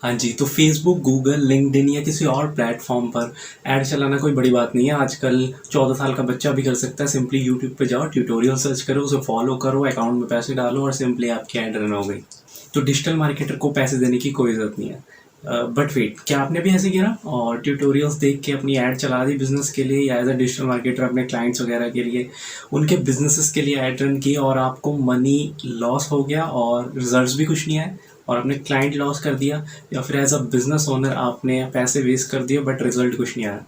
हाँ जी, तो Facebook, Google, LinkedIn या किसी और प्लेटफ़ॉर्म पर ऐड चलाना कोई बड़ी बात नहीं है। आजकल 14 साल का बच्चा भी कर सकता है। सिंपली यूट्यूब पे जाओ, ट्यूटोरियल सर्च करो, उसे फ़ॉलो करो, अकाउंट में पैसे डालो और सिंपली आपकी ऐड रन हो गई। तो डिजिटल मार्केटर को पैसे देने की कोई ज़रूरत नहीं है। बट वेट, क्या आपने भी ऐसे किया और ट्यूटोरियल्स देख के अपनी ऐड चला दी बिज़नेस के लिए, या एज़ अ डिजिटल मार्केटर अपने क्लाइंट्स वगैरह के लिए उनके बिज़नेसेस के लिए ऐड रन की और आपको मनी लॉस हो गया और रिजल्ट्स भी कुछ नहीं आए और आपने क्लाइंट लॉस कर दिया, या फिर एज अ बिज़नेस ओनर आपने पैसे वेस्ट कर दिए बट रिजल्ट कुछ नहीं आया?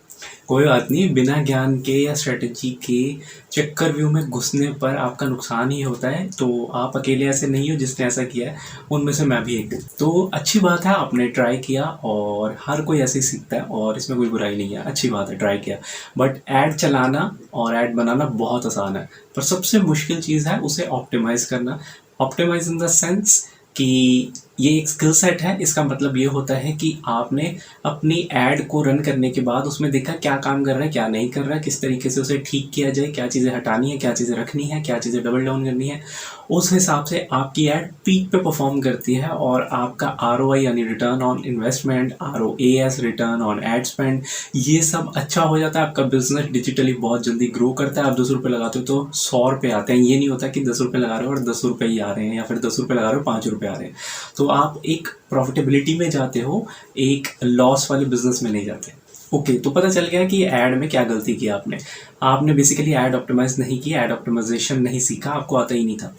कोई बात नहीं, बिना ज्ञान के या स्ट्रेटजी के चक्कर व्यू में घुसने पर आपका नुकसान ही होता है। तो आप अकेले ऐसे नहीं हो जिसने ऐसा किया है, उनमें से मैं भी एक हूँ। तो अच्छी बात है, आपने ट्राई किया और हर कोई ऐसे ही सीखता है और इसमें कोई बुराई नहीं है, अच्छी बात है ट्राई किया। बट ऐड चलाना और ऐड बनाना बहुत आसान है, पर सबसे मुश्किल चीज़ है उसे ऑप्टिमाइज़ करना। ऑप्टिमाइज़ इन द सेंस कि ये एक स्किल सेट है। इसका मतलब ये होता है कि आपने अपनी ऐड को रन करने के बाद उसमें देखा क्या काम कर रहा है, क्या नहीं कर रहा है, किस तरीके से उसे ठीक किया जाए, क्या चीज़ें हटानी है, क्या चीज़ें रखनी है, क्या चीज़ें डबल डाउन करनी है। उस हिसाब से आपकी ऐड पीक पे परफॉर्म करती है और आपका आरओआई यानी return on investment, ROAS return on ad spend, ये सब अच्छा हो जाता है। आपका बिजनेस डिजिटली बहुत जल्दी ग्रो करता है। आप 10 रुपये लगाते हो तो 100 रुपये आते हैं। ये नहीं होता कि 10 रुपये लगा रहे हो और 10 रुपये ही आ रहे हैं, या फिर 10 रुपये लगा रहे हो 5 रुपये आ रहे हैं। तो आप एक प्रॉफिटेबिलिटी में जाते हो, एक लॉस वाले बिजनेस में नहीं जाते। ओके, तो पता चल गया कि ऐड में क्या गलती की आपने। आपने बेसिकली ऐड ऑप्टिमाइज नहीं किया, ऐड ऑप्टिमाइजेशन नहीं सीखा, आपको आता ही नहीं था।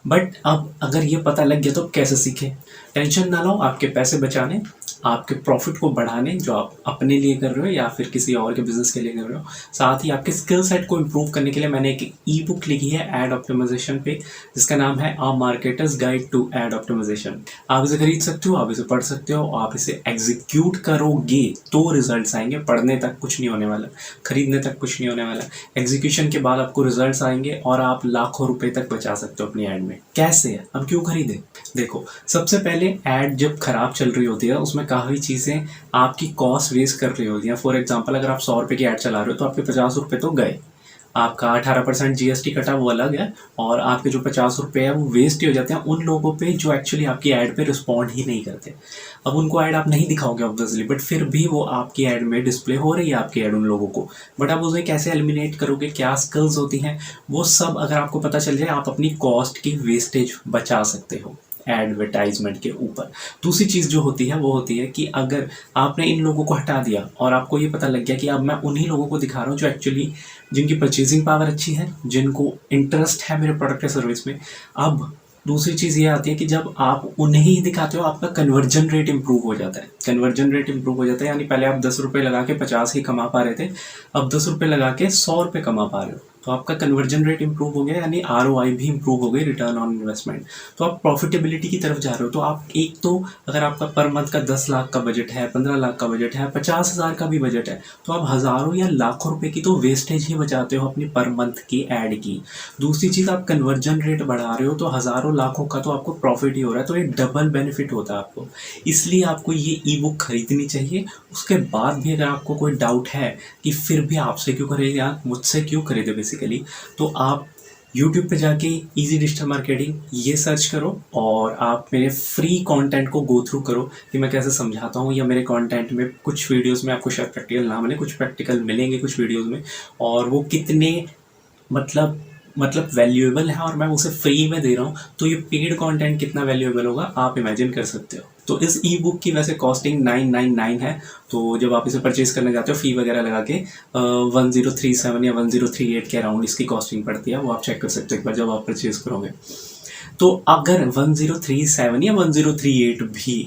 बट अब अगर ये पता लग गया तो कैसे सीखें? टेंशन ना लो, आपके पैसे बचाने, आपके प्रॉफिट को बढ़ाने, जो आप अपने लिए कर रहे हो या फिर किसी और के बिजनेस के लिए कर रहे हो, साथ ही आपके स्किल सेट को इम्प्रूव करने के लिए मैंने एक ई बुक लिखी है एड ऑप्टिमाइजेशन पे, जिसका नाम है a marketer's guide to ad optimisation. आप इसे खरीद सकते हो, आप इसे पढ़ सकते हो, आप इसे एग्जीक्यूट करोगे तो रिजल्ट्स आएंगे। पढ़ने तक कुछ नहीं होने वाला, खरीदने तक कुछ नहीं होने वाला। एग्जीक्यूशन के बाद आपको रिजल्ट्स आएंगे और आप लाखों रुपए तक बचा सकते हो अपनी ऐड में। कैसे? अब क्यों खरीदे? देखो, सबसे पहले ऐड जब खराब चल रही होती है उसमें काफ़ी चीज़ें आपकी कॉस्ट वेस्ट कर रही होती हैं। फॉर एग्जांपल, अगर आप 100 रुपये की ऐड चला रहे हो तो आपके 50 रुपये तो गए। आपका 18% जीएसटी कटा, वो अलग है। और आपके जो 50 रुपये है वो वेस्ट ही हो जाते हैं उन लोगों पे जो एक्चुअली आपकी ऐड पे रिस्पॉन्ड ही नहीं करते। अब उनको ऐड आप नहीं दिखाओगे ऑब्वियसली, बट फिर भी वो आपकी ऐड में डिस्प्ले हो रही है, आपकी ऐड उन लोगों को। बट आप उसे कैसे एलिमिनेट करोगे, क्या स्किल्स होती हैं, वो सब अगर आपको पता चल जाए, आप अपनी कॉस्ट की वेस्टेज बचा सकते हो एडवर्टाइजमेंट के ऊपर। दूसरी चीज़ जो होती है वो होती है कि अगर आपने इन लोगों को हटा दिया और आपको ये पता लग गया कि अब मैं उन्हीं लोगों को दिखा रहा हूँ जो एक्चुअली, जिनकी परचेजिंग पावर अच्छी है, जिनको इंटरेस्ट है मेरे प्रोडक्ट या सर्विस में। अब दूसरी चीज़ ये आती है कि जब आप उन्हें ही दिखाते हो, आपका कन्वर्जन रेट इंप्रूव हो जाता है। कन्वर्जन रेट इंप्रूव हो जाता है यानी पहले आप 10 रुपये लगा के 50 ही कमा पा रहे थे, अब 10 रुपये लगा के 100 रुपये कमा पा रहे हो। तो आपका कन्वर्जन रेट इंप्रूव हो गया, यानी आरओआई भी इंप्रूव हो गई, रिटर्न ऑन इन्वेस्टमेंट। तो आप प्रॉफिटेबिलिटी की तरफ जा रहे हो। तो आप एक तो, अगर आपका पर मंथ का 10 लाख का बजट है, 15 लाख का बजट है, 50,000 का भी बजट है, तो आप हज़ारों या लाखों रुपए की तो वेस्टेज ही बचाते हो अपनी पर मंथ की ऐड की। दूसरी चीज़, आप कन्वर्जन रेट बढ़ा रहे हो तो हज़ारों लाखों का तो आपको प्रॉफिट ही हो रहा है। तो ये डबल बेनिफिट होता है आपको। इसलिए आपको ये ई बुक खरीदनी चाहिए। उसके बाद भी अगर आपको कोई डाउट है कि फिर भी आपसे क्यों खरीदे या मुझसे क्यों खरीदे बेसिकली, तो आप यूट्यूब पे जाके इजी डिजिटल मार्केटिंग ये सर्च करो और आप मेरे फ्री कंटेंट को गो थ्रू करो कि मैं कैसे समझाता हूँ। या मेरे कंटेंट में कुछ वीडियोस में आपको शायद प्रैक्टिकल ना मिले, कुछ प्रैक्टिकल मिलेंगे कुछ वीडियोस में, और वो कितने मतलब वैल्यूएबल है और मैं उसे फ्री में दे रहा हूँ। तो ये पेड कंटेंट कितना वैल्यूएबल होगा आप इमेजिन कर सकते हो। तो इस ई बुक की वैसे कॉस्टिंग 999 है। तो जब आप इसे परचेज करने जाते हो फ़ी वगैरह लगा के 1037 या 1038 के अराउंड इसकी कॉस्टिंग पड़ती है। वो आप चेक कर सकते हो एक बार जब आप परचेज करोगे। तो अगर 1037 या 1038 भी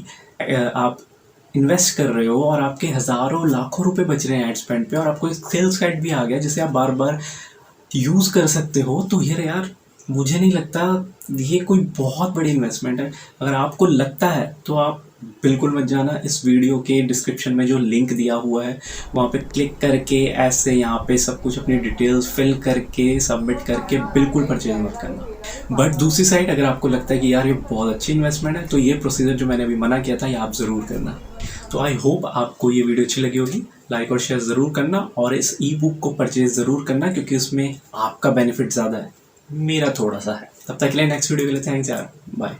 आप इन्वेस्ट कर रहे हो और आपके हज़ारों लाखों रुपए बच रहे हैं एड स्पेंड पे, और आपको एक सेल्स गाइड भी आ गया जिसे आप बार बार यूज़ कर सकते हो, तो यार मुझे नहीं लगता ये कोई बहुत बड़ी इन्वेस्टमेंट है। अगर आपको लगता है तो आप बिल्कुल मत जाना। इस वीडियो के डिस्क्रिप्शन में जो लिंक दिया हुआ है वहाँ पे क्लिक करके ऐसे यहाँ पे सब कुछ अपनी डिटेल्स फिल करके सबमिट करके बिल्कुल परचेज मत करना। बट दूसरी साइड, अगर आपको लगता है कि यार ये बहुत अच्छी इन्वेस्टमेंट है, तो ये प्रोसीजर जो मैंने अभी मना किया था ये आप ज़रूर करना। तो आई होप आपको ये वीडियो अच्छी लगी होगी। लाइक और शेयर ज़रूर करना और इस ई बुक को परचेज ज़रूर करना, क्योंकि उसमें आपका बेनिफिट ज़्यादा है, मेरा थोड़ा सा है। तब तक के लिए नेक्स्ट वीडियो के लिए थैंक्स यार, बाय।